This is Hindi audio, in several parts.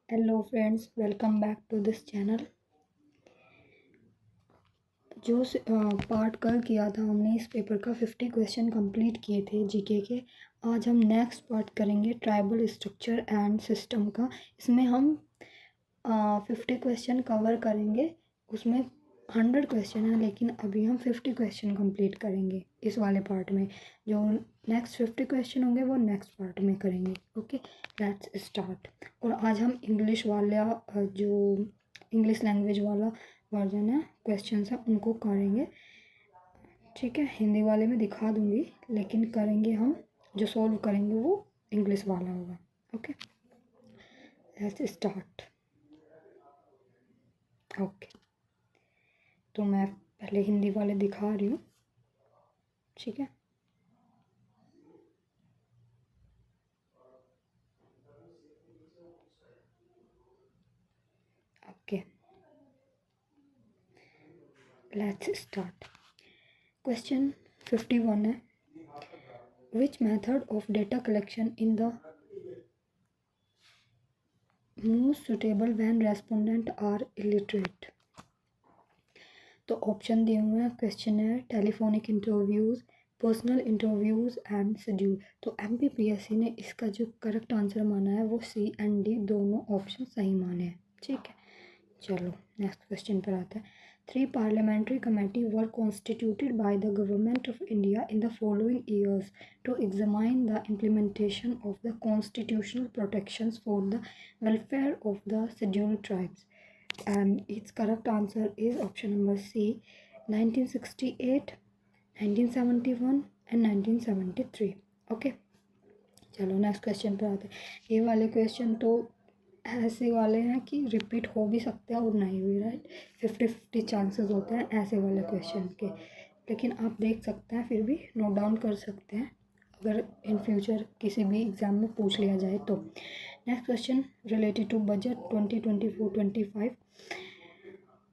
Hello friends, welcome back to this channel. जो पार्ट कल किया था हमने इस पेपर का 50 क्वेश्चन कंप्लीट किए थे जीके के। आज हम नेक्स्ट पार्ट करेंगे ट्राइबल स्ट्रक्चर एंड सिस्टम का। इसमें हम 50 क्वेश्चन कवर करेंगे। उसमें 100 क्वेश्चन है, लेकिन अभी हम 50 क्वेश्चन कंप्लीट करेंगे इस वाले पार्ट में। जो नेक्स्ट 50 क्वेश्चन होंगे वो नेक्स्ट पार्ट में करेंगे। Okay, let's start. और आज हम इंग्लिश वाला जो इंग्लिश लैंग्वेज वाला वर्जन है क्वेश्चन है उनको करेंगे। ठीक है, हिंदी वाले में दिखा दूंगी, लेकिन करेंगे हम जो सॉल्व करेंगे वो इंग्लिश वाला होगा। Okay, let's start. ओके, तो मैं पहले हिंदी वाले दिखा रही हूँ। ठीक है, ओके, लेट्स स्टार्ट। क्वेश्चन 51 है, which method of data collection in the most suitable when respondent are illiterate. तो ऑप्शन दिए हुए हैं। क्वेश्चन है telephonic interviews, personal interviews and schedule. तो एमपीपीएससी ने इसका जो करेक्ट आंसर माना है वो सी एंड डी दोनों ऑप्शन सही माने हैं। ठीक है, चलो नेक्स्ट क्वेश्चन पर आते हैं। 3 parliamentary committee were constituted by the government of India in the following years to examine the implementation of the constitutional protections for the welfare of the scheduled tribes. And its correct answer is option number C, 1968, 1971 and 1973। Okay, चलो नेक्स्ट क्वेश्चन पर आते हैं। ये वाले क्वेश्चन तो ऐसे वाले हैं कि रिपीट हो भी सकते हैं और नहीं भी, राइट। 50-50 चांसेस होते हैं ऐसे वाले क्वेश्चन के, लेकिन आप देख सकते हैं, फिर भी नोट डाउन कर सकते हैं अगर इन फ्यूचर किसी भी एग्ज़ाम में पूछ लिया जाए तो। Next question related to budget 2024-25।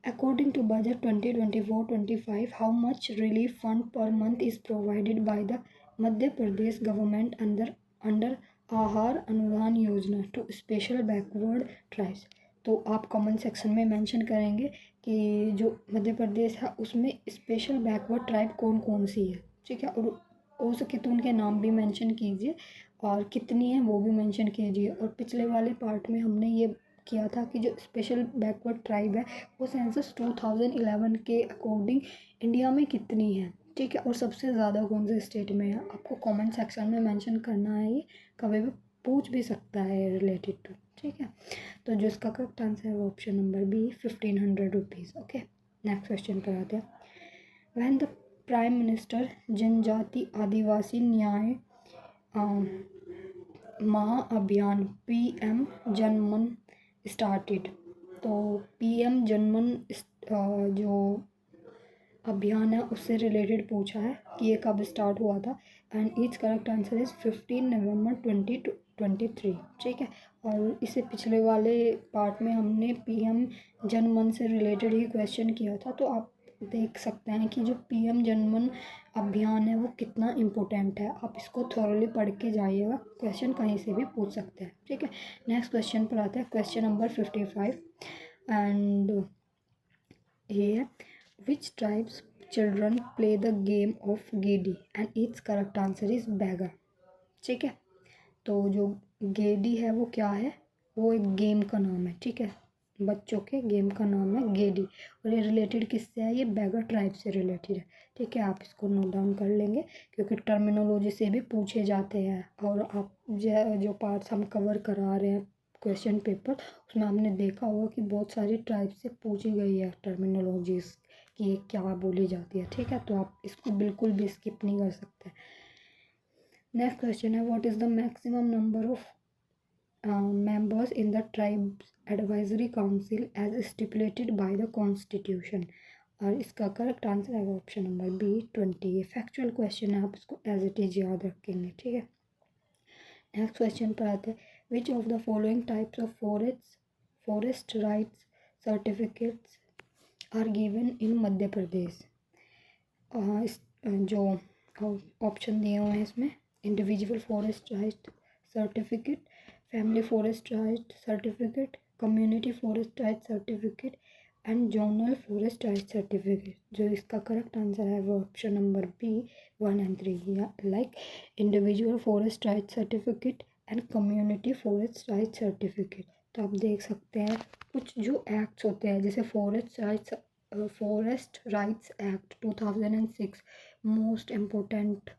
According to budget 2024-25, how much relief fund per month is provided by the Madhya Pradesh government under आहार अनुदान योजना टू स्पेशल बैकवर्ड ट्राइब्स। तो आप कमेंट सेक्शन में मेंशन करेंगे कि जो मध्य प्रदेश है उसमें स्पेशल बैकवर्ड ट्राइब कौन कौन सी है। ठीक है, और हो सके तो उनके नाम भी मेंशन कीजिए और कितनी है वो भी मेंशन कीजिए। और पिछले वाले पार्ट में हमने ये किया था कि जो स्पेशल बैकवर्ड ट्राइब है वो सेंसस 2011 के अकॉर्डिंग इंडिया में कितनी है। ठीक है, और सबसे ज़्यादा कौन से स्टेट में है, आपको कमेंट सेक्शन में मेंशन करना है। ये कभी भी पूछ भी सकता है रिलेटेड टू। ठीक है, तो जो इसका करेक्ट आंसर है वो option number B, 1500 rupees. Okay, next question पर आते हैं। वैन द प्राइम मिनिस्टर जनजाति आदिवासी न्याय महाअभियान पीएम जनमन स्टार्टेड। तो पीएम जनमन जो अभियान है उससे रिलेटेड पूछा है कि ये कब स्टार्ट हुआ था। And it's correct answer is 15 नवंबर 2023। ठीक है, और इससे पिछले वाले पार्ट में हमने पीएम जनमन से रिलेटेड ही क्वेश्चन किया था। तो आप देख सकते हैं कि जो पीएम जनमन अभियान है वो कितना इम्पोर्टेंट है। आप इसको थॉरली पढ़ के जाइएगा, क्वेश्चन कहीं से भी पूछ सकते हैं। ठीक है, नेक्स्ट क्वेश्चन पर आते हैं। क्वेश्चन नंबर 55 एंड ये है, which tribes children play the game of Gedi and it's correct answer is Baiga. ठीक है, तो जो गेडी है वो क्या है, वो एक गेम का नाम है। ठीक है, बच्चों के गेम का नाम है गेडी, और ये रिलेटेड किससे है, ये बैगर ट्राइब से रिलेटेड है। ठीक है, आप इसको नोट डाउन कर लेंगे क्योंकि टर्मिनोलॉजी से भी पूछे जाते हैं। और आप जो पार्ट्स हम कवर करा रहे हैं क्वेश्चन पेपर, उसमें हमने देखा होगा कि बहुत सारी ट्राइब से पूछी गई है टर्मिनोलॉजीज कि ये क्या बोली जाती है। ठीक है, तो आप इसको बिल्कुल भी स्किप नहीं कर सकते। नेक्स्ट क्वेश्चन है, what is the maximum number of members in the tribes advisory council as stipulated by the constitution। और इसका करेक्ट आंसर है ऑप्शन नंबर बी, 20। ये फैक्चुअल क्वेश्चन है, आप इसको एज इट इज याद रखेंगे। ठीक है, नेक्स्ट क्वेश्चन पर आते हैं। Which of the following types of forest rights certificates are given in Madhya Pradesh. इस जो ऑप्शन दिए हुए हैं इसमें, individual forest right certificate, family forest right certificate, community forest right certificate and zonal forest right certificate. जो इसका करेक्ट आंसर है वो ऑप्शन नंबर बी 1 एंड 3, या like individual forest right certificate and community forest right certificate. तो आप देख सकते हैं कुछ जो एक्ट्स होते हैं, जैसे forest rights act 2006 most important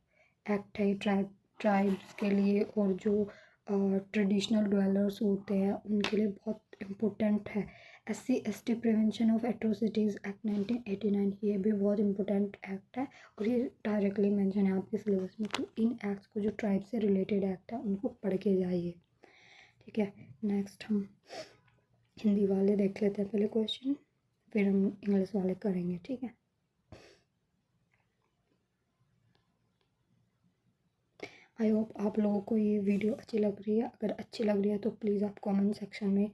act है ट्राइब्स के लिए, और जो ट्रेडिशनल ड्वेलर्स होते हैं उनके लिए बहुत इम्पोर्टेंट है। SC/ST prevention of atrocities act 1989, ये भी बहुत इम्पोर्टेंट एक्ट है और ये डायरेक्टली मेंशन है आपके सिलेबस में। तो इन एक्ट्स को जो ट्राइब से रिलेटेड एक्ट है उनको पढ़ के जाइए, ठीक है। नेक्स्ट हम हिंदी वाले देख लेते हैं पहले क्वेश्चन, फिर हम इंग्लिश वाले करेंगे, ठीक है। आई होप आप लोगों को ये वीडियो अच्छी लग रही है। अगर अच्छी लग रही है तो प्लीज़ आप कमेंट सेक्शन में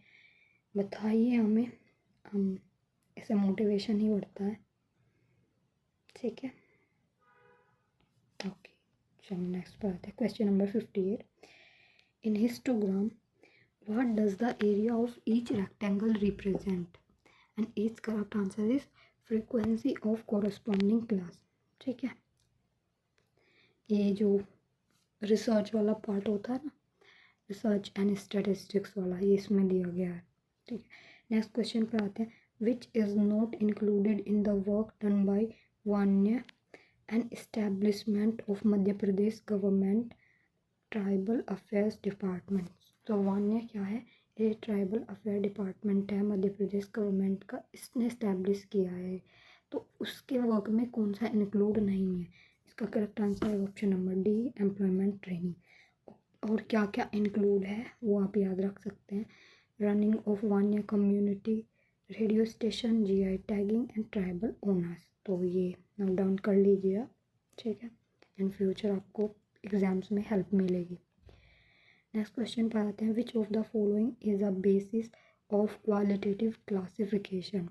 बताइए हमें, हम इससे मोटिवेशन ही बढ़ता है, ठीक है। ओके, चलो नेक्स्ट पर आते हैं। Question number 58, in histogram what does the area of each rectangle represent, and each correct answer is frequency of corresponding class, ठीक है। ये जो रिसर्च वाला पार्ट होता है ना, रिसर्च एंड स्टैटिस्टिक्स वाला, ये इसमें दिया गया है, ठीक है। नेक्स्ट क्वेश्चन पर आते हैं, which is not included in the work done by Vanya and establishment of Madhya Pradesh government tribal affairs department. तो वान्य क्या है, ये ट्राइबल अफेयर डिपार्टमेंट है मध्य प्रदेश गवर्नमेंट का, इसने इस्टेब्लिश किया है। तो उसके वर्क में कौन सा इंक्लूड नहीं है, इसका करेक्ट आंसर है option number D, employment training. और क्या क्या इंक्लूड है वो आप याद रख सकते हैं, running of Vanya community radio station, GI tagging and tribal owners. तो ये नोट डाउन कर लीजिए आप, ठीक है। इन फ्यूचर आपको एग्जाम्स में हेल्प मिलेगी। नेक्स्ट क्वेश्चन पर आते हैं, which of the following is a basis of qualitative classification,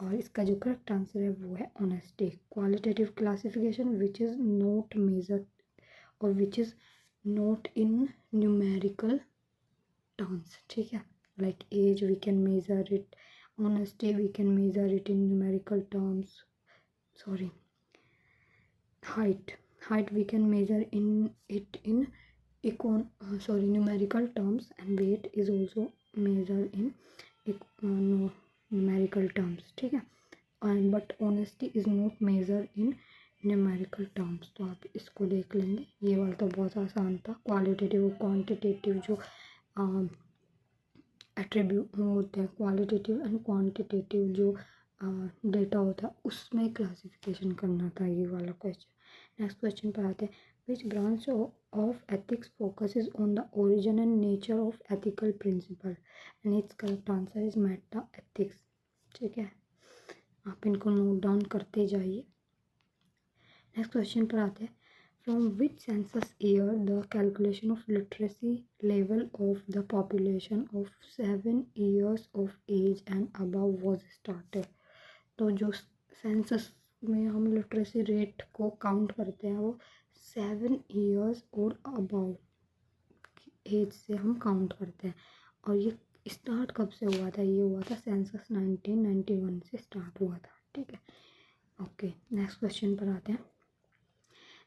और इसका जो करेक्ट आंसर है वो है honesty. Qualitative classification which is not measure और which is not in numerical terms, ठीक है। Like as we can measure it, honesty we can measure it in numerical terms, sorry, height we can measure it in numerical terms, and weight is also measured in numerical terms, ठीक है। But honesty is not measured in numerical terms. तो आप इसको देख लेंगे, ये वाला तो बहुत आसान था। क्वालिटेटिव और क्वांटिटेटिव जो एट्रीब्यूट होते हैं, क्वालिटेटिव एंड क्वांटिटेटिव जो डेटा होता है उसमें क्लासिफिकेशन करना था ये वाला क्वेश्चन। नेक्स्ट क्वेश्चन पर आते हैं, which branch of ethics focuses on the origin and nature of ethical principle, and it's correct answer is meta ethics, ठीक है। आप इनको नोट डाउन करते जाइए। नेक्स्ट क्वेश्चन पर आते हैं, from which census year the calculation of literacy level of the population of 7 years of age and above was started. तो जो सेंसस में हम लिटरेसी रेट को काउंट करते हैं वो 7 years और अबव एज से हम काउंट करते हैं। और ये स्टार्ट कब से हुआ था, ये हुआ था सेंसस 1991 से स्टार्ट हुआ था, ठीक है। ओके, नेक्स्ट क्वेश्चन पर आते हैं,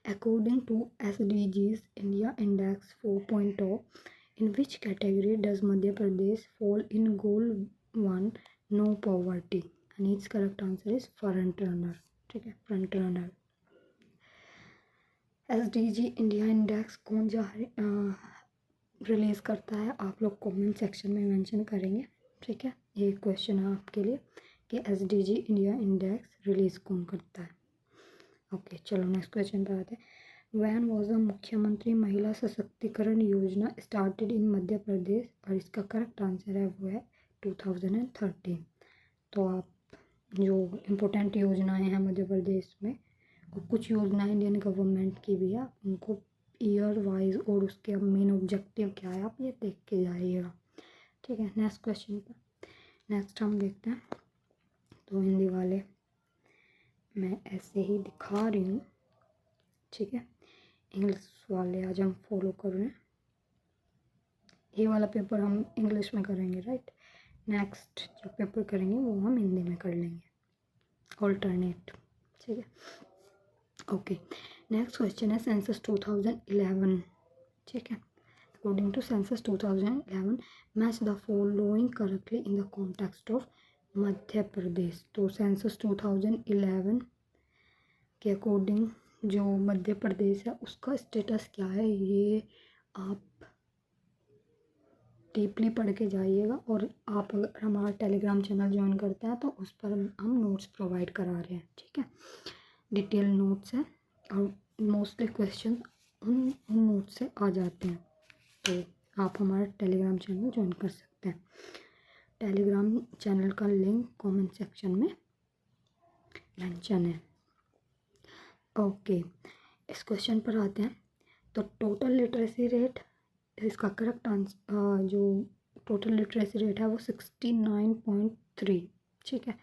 according to SDGs India Index 4.0, in which category does Madhya Pradesh fall in goal 1 no poverty, and its correct answer is front runner, ठीक है, front runner. SDG India index कौन रिलीज़ करता है, आप लोग कमेंट सेक्शन में मेंशन करेंगे, ठीक है। ये क्वेश्चन है आपके लिए कि SDG इंडिया इंडेक्स रिलीज़ कौन करता है। ओके, चलो नेक्स्ट क्वेश्चन पर आते हैं, वैन वॉज द मुख्यमंत्री महिला सशक्तिकरण योजना स्टार्टेड इन मध्य प्रदेश, और इसका करेक्ट आंसर है वो है 2013। तो आप जो इम्पोर्टेंट योजनाएं हैं मध्य प्रदेश में, और कुछ योजनाएं इंडियन गवर्नमेंट की भी है, उनको ईयर वाइज और उसके मेन ऑब्जेक्टिव क्या है आप ये देख के जाइएगा, ठीक है। नेक्स्ट क्वेश्चन पर नेक्स्ट हम देखते हैं, तो हिंदी वाले मैं ऐसे ही दिखा रही हूँ, ठीक है। इंग्लिश वाले आज हम फॉलो कर रहे हैं। ये वाला पेपर हम इंग्लिश में करेंगे, राइट। नेक्स्ट जो पेपर करेंगे वो हम हिंदी में कर लेंगे, ऑल्टरनेट, ठीक है। ओके, नेक्स्ट क्वेश्चन है सेंसस 2011, ठीक है। According to census 2011 match the following correctly in the context of Madhya Pradesh. तो सेंसस 2011 के अकॉर्डिंग जो मध्य प्रदेश है उसका स्टेटस क्या है, ये आप डीपली पढ़ के जाइएगा। और आप अगर हमारा टेलीग्राम चैनल ज्वाइन करते हैं तो उस पर हम नोट्स प्रोवाइड करा रहे हैं, ठीक है। डिटेल नोट्स हैं और मोस्टली क्वेश्चन उन नोट्स से आ जाते हैं, तो आप हमारा टेलीग्राम चैनल ज्वाइन कर सकते हैं। टेलीग्राम चैनल का लिंक कमेंट सेक्शन में मेंशन है। ओके, इस क्वेश्चन पर आते हैं। तो टोटल लिटरेसी रेट, इसका करेक्ट आंसर जो टोटल लिटरेसी रेट है वो 69.3, ठीक है।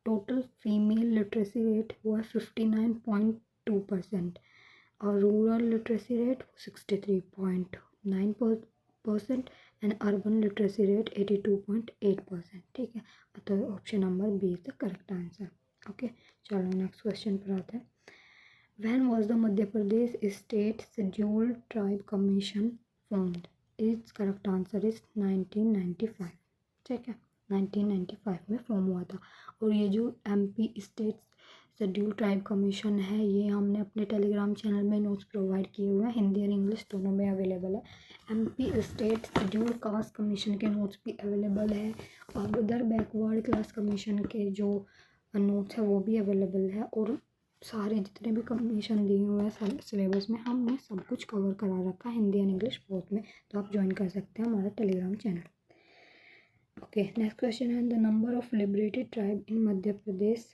टोटल फीमेल लिटरेसी रेट वो है 59.2% और rural literacy rate 63.9% and urban literacy rate 82.8%, ठीक है। तो option number B is the correct answer. Okay, चलो नेक्स्ट क्वेश्चन पर आते हैं। When was the Madhya Pradesh State Scheduled Tribe Commission formed? Its correct answer is 1995, ठीक है। 1995 में फॉर्म हुआ था। और ये जो MP state schedule tribe commission है ये हमने अपने टेलीग्राम चैनल में नोट्स प्रोवाइड किए हुए हैं, हिंदी और इंग्लिश दोनों में अवेलेबल है। MP state schedule caste commission के नोट्स भी अवेलेबल है और अदर बैकवर्ड क्लास कमीशन के जो नोट्स है वो भी अवेलेबल है। और सारे जितने भी कमीशन दिए हुए हैं सिलेबस में हमने सब कुछ कवर करा रखा है, हिंदी एंड इंग्लिश बोथ में, तो आप ज्वाइन कर सकते हैं हमारा Telegram channel. Okay, next question है the number of liberated tribe in Madhya Pradesh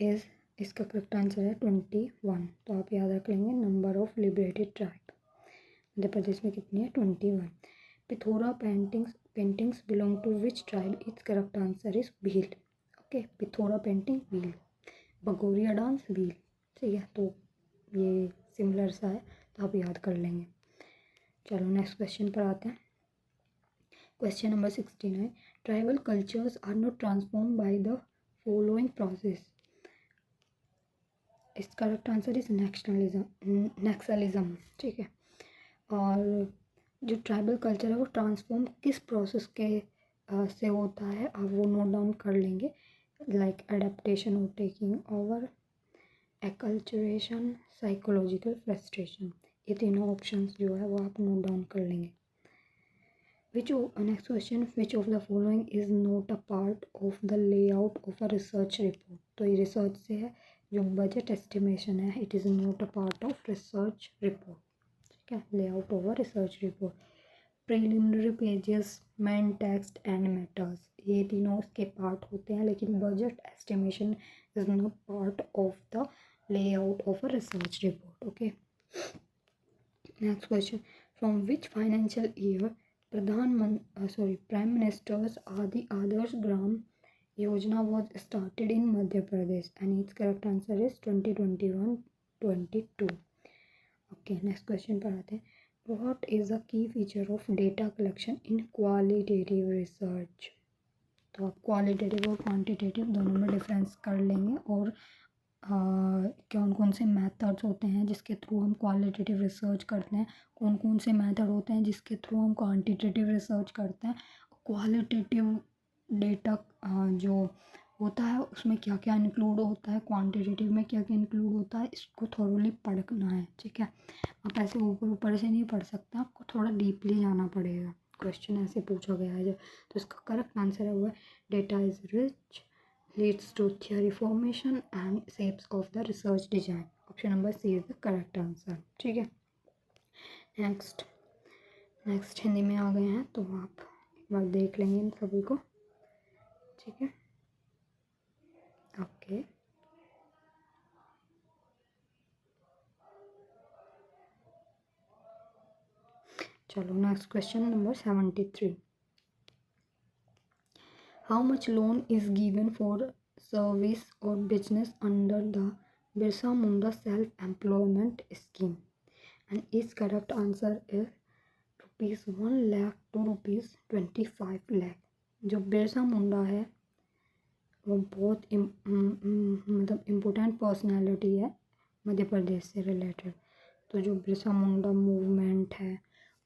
is, इसका करेक्ट आंसर है 21। तो आप याद रख लेंगे number of liberated tribe Madhya Pradesh में कितनी है, 21। Pithora paintings belong to which tribe, it's correct answer is Bhil. Okay, Pithora painting Bhil. Bhagoria dance Bhil, ठीक है। तो ये सिमिलर सा है तो आप याद कर लेंगे। चलो नेक्स्ट क्वेश्चन पर आते हैं। Question number 69, tribal cultures are not transform by the following process, इसका करेक्ट आंसर इज नेक्सलिज्म, ठीक है। और जो ट्राइबल कल्चर है वो ट्रांसफॉर्म किस प्रोसेस के से होता है आप वो नोट डाउन कर लेंगे, लाइक एडेप्टेशन और टेकिंग ओवर, एक्लचरेशन, साइकोलॉजिकल फ्रस्ट्रेशन। ये तीनों ऑप्शंस जो है वो आप नोट डाउन कर लेंगे। Next question, which of the following is not a part of the layout of a research report. तो ये रिसर्च से है, जो बजट एस्टिमेशन है it is not a part of research report, ठीक है। Layout of a research report, preliminary pages, main text and matters, ये तीनों उसके पार्ट होते हैं, लेकिन budget estimation is not part of the layout of a research report. Okay, next question, from which financial year Prime Minister's Adi Adarsh Gram Yojana was started in Madhya Pradesh, and its correct answer is 2021-22. Okay, next question पर आते हैं। What is the key feature of data collection in qualitative research? तो आप क्वालिटेटिव और क्वांटिटेटिव दोनों में डिफरेंस कर लेंगे और कौन कौन से मेथड्स होते हैं जिसके थ्रू हम क्वालिटेटिव रिसर्च करते हैं, कौन कौन से मेथड होते हैं जिसके थ्रू हम क्वांटिटेटिव रिसर्च करते हैं, क्वालिटेटिव डेटा जो होता है उसमें क्या क्या इंक्लूड होता है, क्वांटिटेटिव में क्या क्या इंक्लूड होता है, इसको थोड़ा पढ़ना है, ठीक है। आप ऐसे ऊपर ऊपर से नहीं पढ़ सकते, आपको थोड़ा डीपली जाना पड़ेगा। क्वेश्चन ऐसे पूछा गया है जो, तो इसका करेक्ट आंसर है हुआ data is rich leads to theory formation and shapes of the research design. Option number C is the correct answer, ठीक है। नेक्स्ट हिंदी में आ गए हैं तो आप एक बार देख लेंगे इन सभी को, ठीक है। ओके, चलो next question number 73, how much loan is given for service or business under the Birsa Munda self employment scheme, and its correct answer is 1,00,000 to ₹25,00,000। जो बिरसा मुंडा है वो बहुत मतलब इम्पोर्टेंट पर्सनालिटी है मध्य प्रदेश से रिलेटेड। तो जो बिरसा मुंडा मूवमेंट है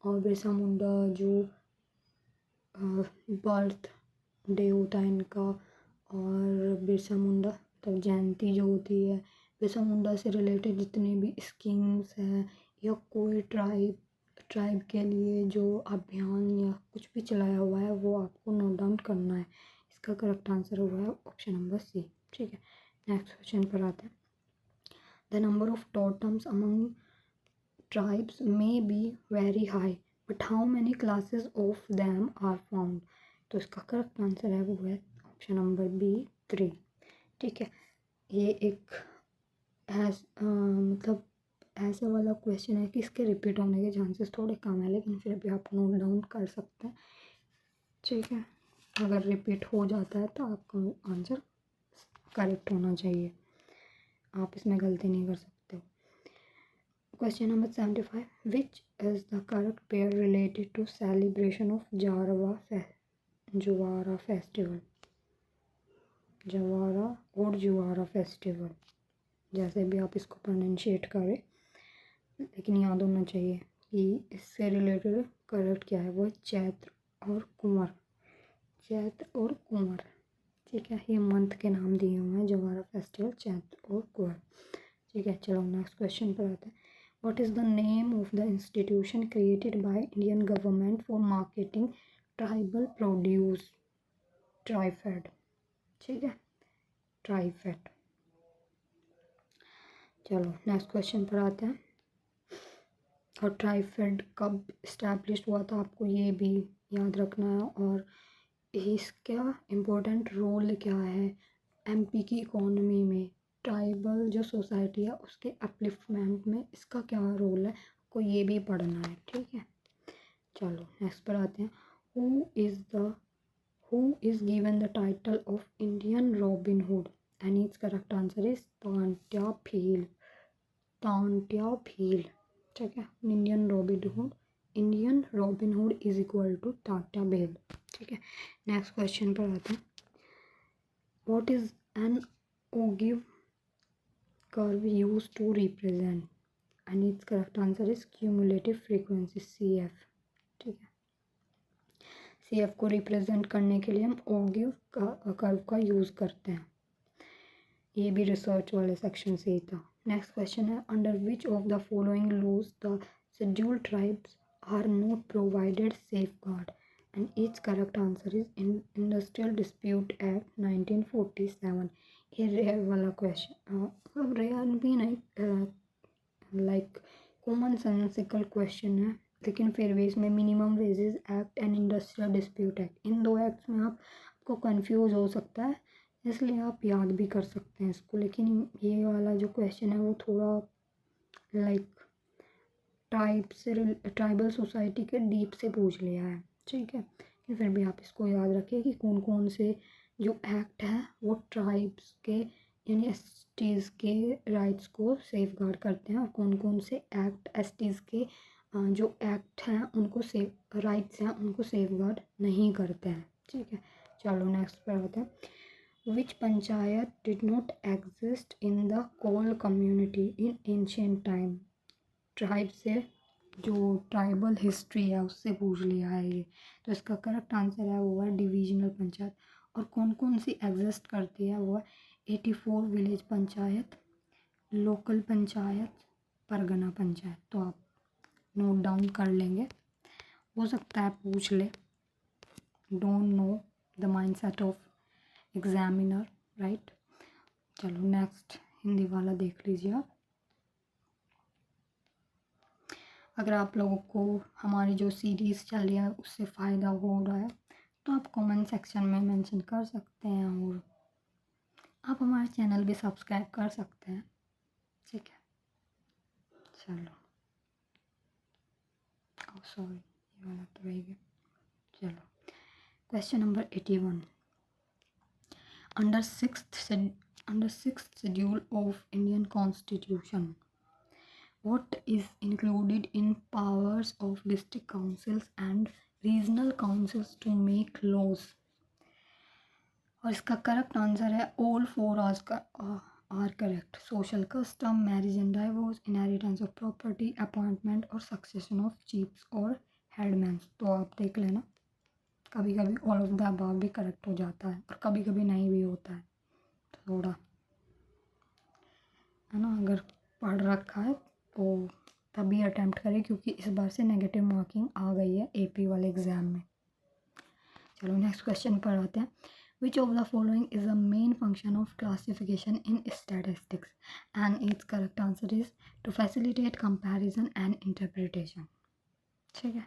और बिरसा मुंडा जो बर्थ डे होता है इनका, और बिरसा मुंडा तब जयंती जो होती है, बिरसा मुंडा से रिलेटेड जितने भी स्कीम्स हैं या कोई ट्राइब के लिए जो अभियान या कुछ भी चलाया हुआ है वो आपको नोट डाउन करना है। इसका करेक्ट आंसर हुआ है ऑप्शन नंबर सी। ठीक है, नेक्स्ट क्वेश्चन पर आते हैं। The number of totems among tribes may be very high but how many classes of them are found. तो इसका करेक्ट आंसर है वो है ऑप्शन नंबर बी 3। ठीक है, ये एक मतलब ऐसे वाला क्वेश्चन है कि इसके रिपीट होने के चांसेस थोड़े कम है, लेकिन फिर भी आप नोट डाउन कर सकते हैं। ठीक है, अगर रिपीट हो जाता है तो आपका आंसर करेक्ट होना चाहिए, आप इसमें गलती नहीं कर सकते हो। Question number 75, which is the correct pair related to celebration of Juwara festival. Jawara और जुवारा फेस्टिवल, जैसे भी आप इसको प्रोनाउंशिएट करें, लेकिन याद होना चाहिए कि इससे रिलेटेड करेक्ट क्या है, वो चैत्र और कुंवर। चैत्र और कुंवर, ठीक है, ये मंथ के नाम दिए हुए हैं, जवारा फेस्टिवल, चैत्र और कुंवर। ठीक है, चलो नेक्स्ट क्वेश्चन पर आते हैं। What is the name of the institution created by Indian government for marketing tribal produce. TRIFED. ठीक है, ट्राइफेड। चलो नेक्स्ट क्वेश्चन पर आते हैं। और ट्राइफेड कब इस्टेब्लिश हुआ था, आपको ये भी याद रखना है, और इसका इम्पोर्टेंट रोल क्या है एमपी की इकोनॉमी में, ट्राइबल जो सोसाइटी है उसके अपलिफ्टमेंट में इसका क्या रोल है, आपको ये भी पढ़ना है। ठीक है, चलो नेक्स्ट पर आते हैं। Who is given the title of Indian Robin Hood and it's correct answer is Tantya Bhil. Tantya Bhil. ठीक है, Indian Robin Hood is equal to Tantya Bhil. ठीक है, नेक्स्ट क्वेश्चन पर आते हैं। What is an ogive curve use to represent and it's correct answer is cumulative frequency, CF। ठीक है, CF को रिप्रेजेंट करने के लिए हम ओगिव कर्व का यूज़ करते हैं। ये भी रिसर्च वाले सेक्शन से ही था। नेक्स्ट क्वेश्चन है, under which of the following laws the scheduled tribes are not provided safeguard and it's correct answer is industrial dispute act 1947। ये रेयर वाला क्वेश्चन, मतलब रेयर भी नहीं, लाइक कॉमन सेंसिकल क्वेश्चन है, लेकिन फिर भी इसमें minimum wages act and industrial dispute act, इन दो एक्ट्स में आपको कंफ्यूज हो सकता है, इसलिए आप याद भी कर सकते हैं इसको। लेकिन ये वाला जो क्वेश्चन है वो थोड़ा लाइक ट्राइबल सोसाइटी के डीप से पूछ लिया है। ठीक है, फिर भी आप इसको याद रखिए कि कौन कौन से जो एक्ट है वो ट्राइब्स के यानी एसटीज़ के राइट्स को सेफ गार्ड करते हैं, और कौन कौन से एक्ट एसटीज़ के जो एक्ट हैं उनको सेफ राइट्स हैं उनको सेफ गार्ड नहीं करते हैं। ठीक है, चलो नेक्स्ट पर आते हैं। Which panchayat did not exist in the Kol community in ancient time. Tribe से जो ट्राइबल हिस्ट्री है उससे पूछ लिया है ये, तो इसका करेक्ट आंसर है वो है डिविजनल पंचायत। और कौन कौन सी एग्जिस्ट करती है वो है 84 विलेज पंचायत, लोकल पंचायत, परगना पंचायत। तो आप नोट डाउन कर लेंगे, हो सकता है पूछ ले, don't know the mindset of examiner, right. चलो नेक्स्ट हिंदी वाला देख लीजिए आप। अगर आप लोगों को हमारी जो सीरीज़ चल रही है उससे फ़ायदा हो रहा है तो आप कमेंट सेक्शन में मेंशन कर सकते हैं, और आप हमारे चैनल भी सब्सक्राइब कर सकते हैं। ठीक है, चलो सॉरी ये वाला तो रह गया। चलो question number 81, under sixth schedule of Indian constitution What is included in powers of district councils and regional councils to make laws? और इसका करेक्ट आंसर है all four are correct. Social custom, marriage and divorce, inheritance of property, appointment और सक्सेशन ऑफ चीफ्स और हेडमैन. तो आप देख लेना, कभी कभी ऑल ऑफ द अबव भी करेक्ट हो जाता है और कभी कभी नहीं भी होता है. थोड़ा है ना, अगर पढ़ रखा है तो तभी अटैम्प्ट करें, क्योंकि इस बार से नेगेटिव मार्किंग आ गई है एपी वाले एग्ज़ाम में. चलो नेक्स्ट क्वेश्चन पर आते हैं. Which of the following is the main function of classification in statistics? And it's correct answer is to facilitate comparison and interpretation. ठीक है,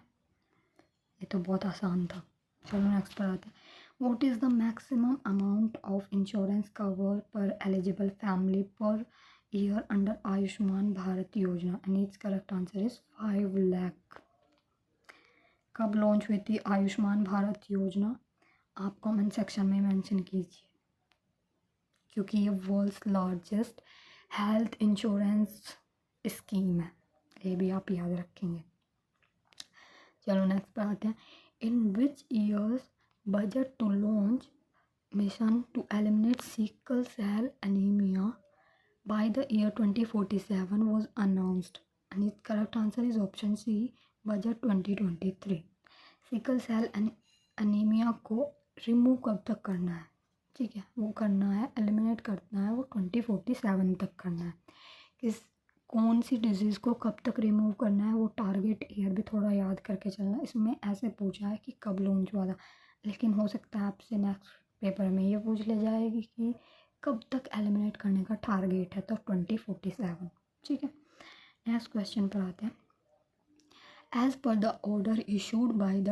ये तो बहुत आसान था. चलो नेक्स्ट पर आते हैं. What is the maximum amount of insurance cover per eligible family per year under Ayushman Bharat Yojana? And it's correct answer is 5 lakh. कब लॉन्च हुई थी आयुष्मान भारत योजना? आप कमेंट सेक्शन में मेंशन कीजिए, क्योंकि ये world's largest health insurance scheme है. ये भी आप याद रखेंगे. चलो नेक्स्ट पर आते हैं. In which years budget to launch mission to eliminate sickle cell anemia by the year 2047 was announced? And its correct answer is option C, budget 2023. Sickle cell anaemia को रिमूव कब तक करना है? ठीक है, वो करना है, एलिमिनेट करना है, वो 2047 तक करना है. किस कौन सी डिजीज़ को कब तक रिमूव करना है, वो टारगेट ईयर भी थोड़ा याद करके चलना. इसमें ऐसे पूछा है कि कब लॉन्च हुआ था, लेकिन हो सकता है आपसे नेक्स्ट पेपर में ये पूछ ले जाएगी कि कब तक एलिमिनेट करने का टारगेट है, तो 2047. ठीक है, नेक्स्ट क्वेश्चन पर आते हैं. As per the order issued by the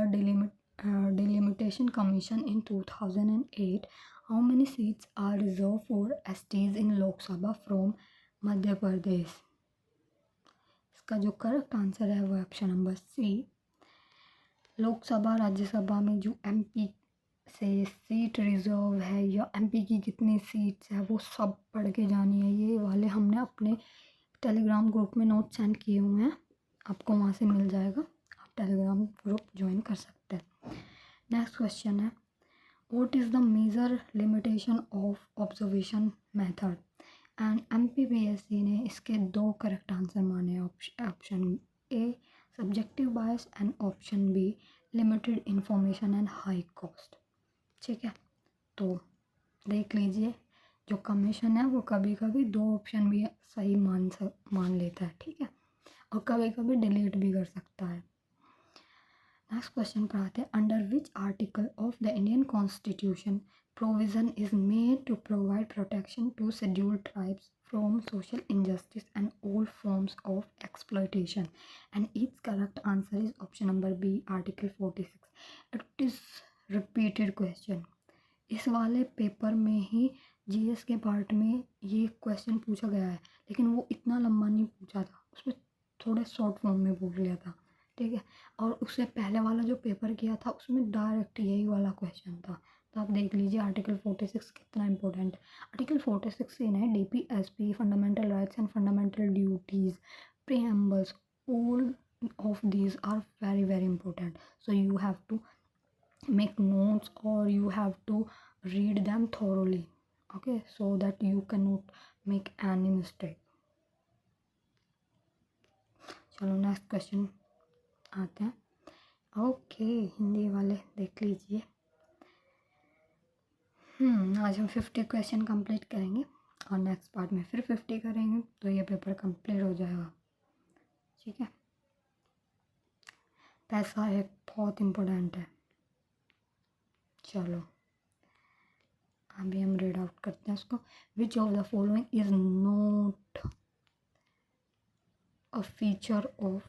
delimitation commission in 2008, how many seats are reserve for STs in Lok Sabha from Madhya Pradesh? इसका जो करेक्ट आंसर है वो option number C. Lok Sabha Rajya Sabha में जो एमपी से सीट रिजर्व है या एमपी की कितनी सीट्स है वो सब पढ़ के जानी है. ये वाले हमने अपने टेलीग्राम ग्रुप में नोट सेंड किए हुए हैं, आपको वहाँ से मिल जाएगा. आप टेलीग्राम ग्रुप ज्वाइन कर सकते हैं. नेक्स्ट क्वेश्चन है. What is the major limitation of observation method? And MPPSC ने इसके 2 करेक्ट आंसर माने. Option A subjective bias and option B limited information and high cost. ठीक है, तो देख लीजिए, जो कमीशन है वो कभी कभी 2 ऑप्शन भी सही मान लेता है. ठीक है, और कभी कभी डिलीट भी कर सकता है. नेक्स्ट क्वेश्चन पर आते हैं. Under which article of the Indian constitution provision is made to provide protection to scheduled tribes from social injustice and all forms of exploitation? And it's correct answer is option number B, article 46. It is repeated question. इस वाले पेपर में ही जीएस के पार्ट में ये क्वेश्चन पूछा गया है, लेकिन वो इतना लंबा नहीं पूछा था, उसमें थोड़े शॉर्ट फॉर्म में पूछ लिया था. ठीक है, और उससे पहले वाला जो पेपर किया था उसमें डायरेक्ट यही वाला क्वेश्चन था. तो आप देख लीजिए आर्टिकल 46 कितना इंपॉर्टेंट. आर्टिकल 46 से है DPSP, fundamental rights and fundamental duties, preambles, all of these are very very important. So you have to make notes or you have to read them thoroughly, okay, so that you cannot make any mistake. चलो नेक्स्ट क्वेश्चन आते हैं. ओके, हिंदी वाले देख लीजिए. आज हम 50 क्वेश्चन कंप्लीट करेंगे और नेक्स्ट पार्ट में फिर 50 करेंगे, तो ये पेपर कंप्लीट हो जाएगा. ठीक है, पैसा एक बहुत इम्पोर्टेंट है. चलो अभी हम रीड आउट करते हैं उसको. विच of the following is not a feature of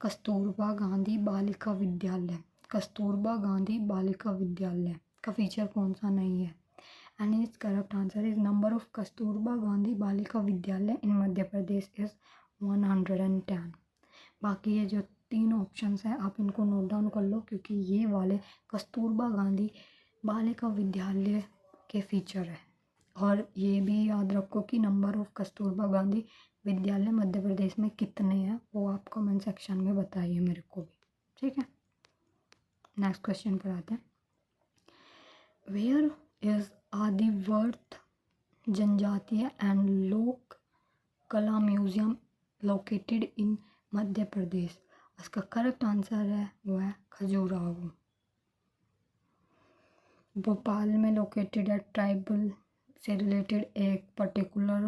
Kasturba Gandhi Balika Vidyalaya? Kasturba Gandhi Balika Vidyalaya का फीचर कौन सा नहीं है? And is correct answer is number of Kasturba Gandhi Balika Vidyalaya in Madhya Pradesh is 110. बाकी ये जो 3 ऑप्शंस हैं आप इनको नोट डाउन कर लो, क्योंकि ये वाले कस्तूरबा गांधी बालिका विद्यालय के फीचर है और ये भी याद रखो कि नंबर ऑफ कस्तूरबा गांधी विद्यालय मध्य प्रदेश में कितने हैं, वो आप कमेंट सेक्शन में बताइए मेरे को भी, ठीक है। नेक्स्ट क्वेश्चन पर आते हैं। वेयर इज आदिवर्थ जनजातीय एंड लोक कला museum located in Madhya Pradesh? इसका करेक्ट आंसर है वो है खजुराहो। भोपाल में लोकेटेड है, ट्राइबल से रिलेटेड एक particular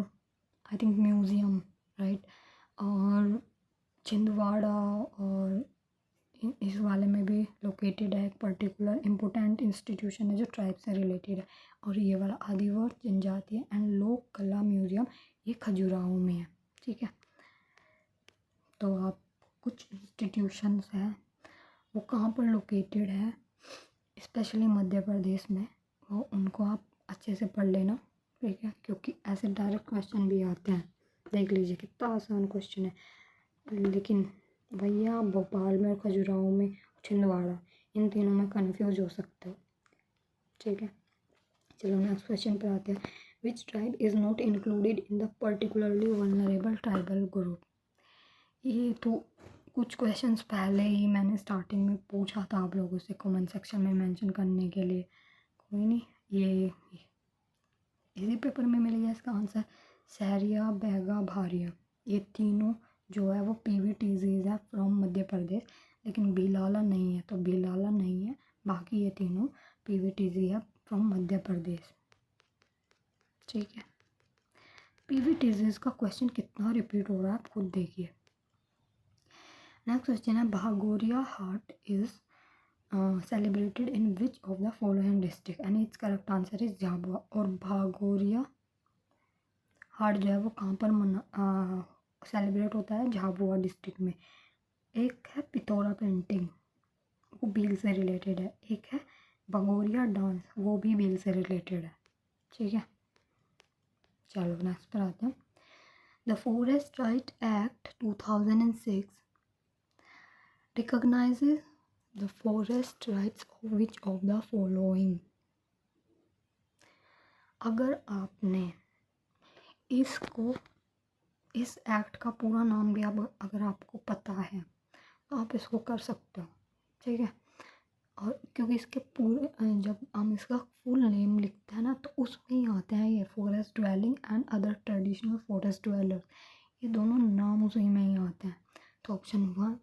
I think museum, right. और छिंदवाड़ा और इस वाले में भी लोकेटेड है एक पर्टिकुलर इम्पोर्टेंट इंस्टीट्यूशन है जो ट्राइब से रिलेटेड है। और ये वाला आदिवासी जनजातीय एंड लोक कला म्यूजियम ये खजुराहो में है, ठीक है। तो आप कुछ इंस्टीट्यूशंस हैं वो कहाँ पर लोकेटेड है स्पेशली मध्य प्रदेश में, वो उनको आप अच्छे से पढ़ लेना, ठीक है, क्योंकि ऐसे डायरेक्ट क्वेश्चन भी आते हैं। देख लीजिए कितना आसान क्वेश्चन है, लेकिन भैया भोपाल में, खजुराहो में, छिंदवाड़ा, इन तीनों में कंफ्यूज हो सकते हो, ठीक है। चलो नेक्स्ट क्वेश्चन पर आते हैं। Which tribe is not included in the particularly vulnerable tribal group? ये तो कुछ क्वेश्चंस पहले ही मैंने स्टार्टिंग में पूछा था आप लोगों से कमेंट सेक्शन में मेंशन करने के लिए, कोई नहीं, ये इसी पेपर में मिल गया इसका आंसर। सहरिया, बैगा, भारिया, ये तीनों जो है वो PVTs है फ्रॉम मध्य प्रदेश, लेकिन बिलाला नहीं है, तो बिलाला नहीं है, बाकी ये तीनों PVTs है फ्रॉम मध्य प्रदेश, ठीक है। PVTs का क्वेश्चन कितना रिपीट हो रहा है आप खुद देखिए। नेक्स्ट क्वेश्चन है Bhagoria Haat is celebrated in which of the following district? And it's correct answer is Jhabua. और भागोरिया हाट जो है वो कहाँ पर सेलिब्रेट होता है? झाबुआ डिस्ट्रिक्ट में। एक है पिथौरा पेंटिंग, वो भील से रिलेटेड है, एक है भगोरिया डांस, वो भी भील से रिलेटेड है, ठीक है। चलो नेक्स्ट पर आते हैं। The forest right act 2006 recognizes the forest rights of which of the following? अगर आपने इस एक्ट का पूरा नाम भी अगर आपको पता है तो आप इसको कर सकते हो, ठीक है। और क्योंकि इसके पूरे जब हम इसका फुल नेम लिखते हैं ना तो उसमें ही आते हैं ये forest dwelling and other traditional forest dwellers, ये दोनों नाम उसी में ही आते हैं। तो ऑप्शन 1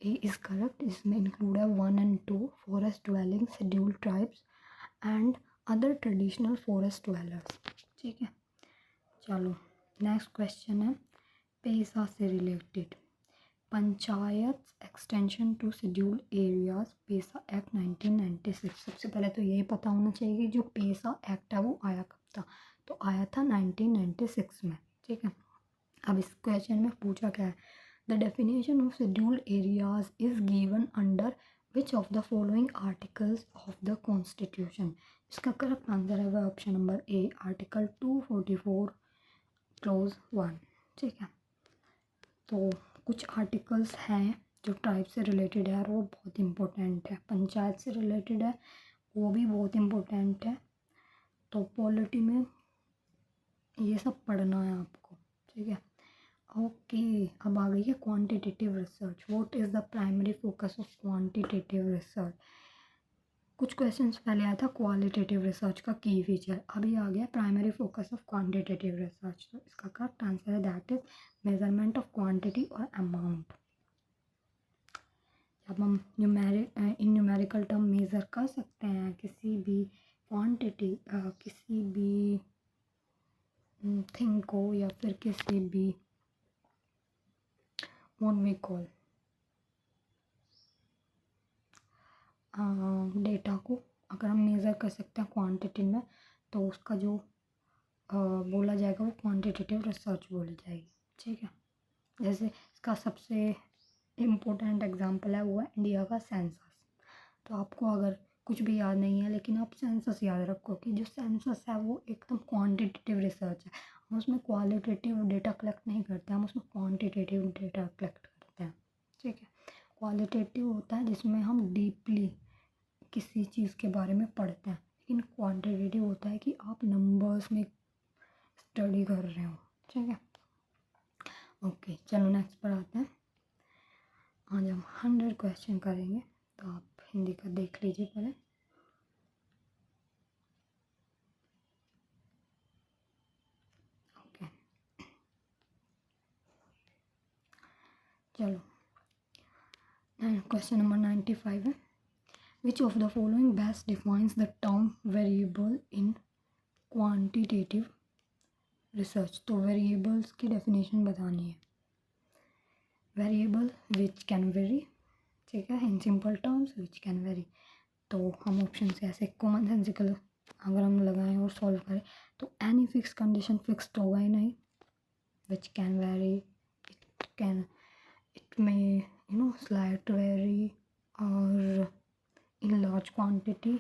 ए इज़ करेक्ट, इसमें इंक्लूड है 1 and 2 forest dwelling scheduled tribes and other traditional forest dwellers, ठीक है। चलो नेक्स्ट क्वेश्चन है पेसा से related. Panchayat extension to scheduled areas PESA act 1996। सबसे पहले तो यही पता होना चाहिए कि जो पेसा एक्ट है वो आया कब था, तो आया था 1996 में, ठीक है। अब इस क्वेश्चन में पूछा क्या है, the definition of scheduled areas is given under which of the following articles of the constitution? इसका करेक्ट आंसर है वह option number A, article 244 close 1, ठीक है। तो कुछ आर्टिकल्स हैं जो ट्राइब से रिलेटेड है और वो बहुत इम्पोर्टेंट है, पंचायत से रिलेटेड है वो भी बहुत इम्पोर्टेंट है, तो पॉलिटी में ये सब पढ़ना है आपको, ठीक है। ओके, अब आ गई है quantitative research. What is the primary focus of quantitative research? कुछ क्वेश्चंस पहले आया था क्वालिटेटिव रिसर्च का की फीचर, अभी आ गया primary focus of quantitative research. तो इसका करेक्ट आंसर है that is measurement of quantity और अमाउंट। जब हम न्यूमेरिकल टर्म मेज़र कर सकते हैं किसी भी क्वांटिटी, किसी भी थिंग को, या फिर किसी भी what we call डेटा को अगर हम मेज़र कर सकते हैं क्वांटिटी में, तो उसका जो बोला जाएगा वो क्वांटिटेटिव रिसर्च बोली जाएगी, ठीक है। जैसे इसका सबसे इम्पोर्टेंट एग्जांपल है वो है इंडिया का सेंसस। तो आपको अगर कुछ भी याद नहीं है लेकिन आप सेंसस याद रखो कि जो सेंसस है वो एकदम क्वांटिटेटिव रिसर्च है, हम उसमें क्वालिटेटिव डेटा कलेक्ट नहीं करते, हम उसमें क्वांटिटेटिव डेटा कलेक्ट करते हैं, ठीक है। क्वालिटेटिव होता है जिसमें हम डीपली किसी चीज़ के बारे में पढ़ते हैं, लेकिन क्वांटिटेटिव होता है कि आप नंबर्स में स्टडी कर रहे हो, ठीक है। ओके चलो नेक्स्ट पर आते हैं। आज हम 100 क्वेश्चन करेंगे, तो आप हिंदी का देख लीजिए पहले। ओके चलो क्वेश्चन नंबर 95 है। विच of the following best defines the term variable in quantitative research. तो वेरिएबल्स की डेफिनेशन बतानी है। वेरिएबल विच कैन वेरी, ठीक है, in simple terms which can very. तो हम ऑप्शन से ऐसे कॉमन सेंसिकल अगर हम लगाएं और सॉल्व करें तो एनी फिक्स कंडीशन फिक्स्ड होगा ही नहीं। विच कैन वेरी, इट में स्लाइट वेरी, और इन लार्ज क्वांटिटी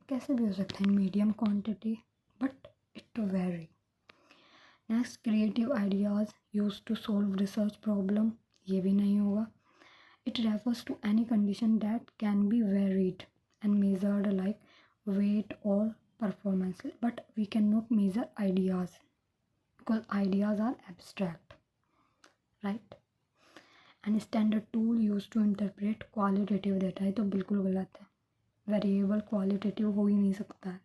कैसे भी हो सकता है, in medium quantity, but it vary. Next creative ideas use to solve research problem, ये भी नहीं होगा। It refers to any condition that can be varied and measured like weight or performance, but we cannot measure ideas because ideas are abstract, right? And standard tool used to interpret qualitative data, है तो बिल्कुल गलत है। वेरिएबल क्वालिटेटिव हो ही नहीं सकता है,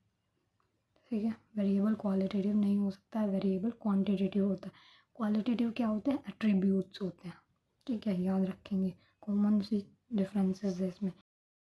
ठीक है। वेरिएबल क्वालिटेटिव नहीं हो सकता है, वेरिएबल क्वांटिटेटिव होता है। क्वालिटेटिव क्या होते हैं, एट्रीब्यूट्स होते हैं, ठीक है, याद रखेंगे। कॉमन सी डिफरेंसेस है इसमें।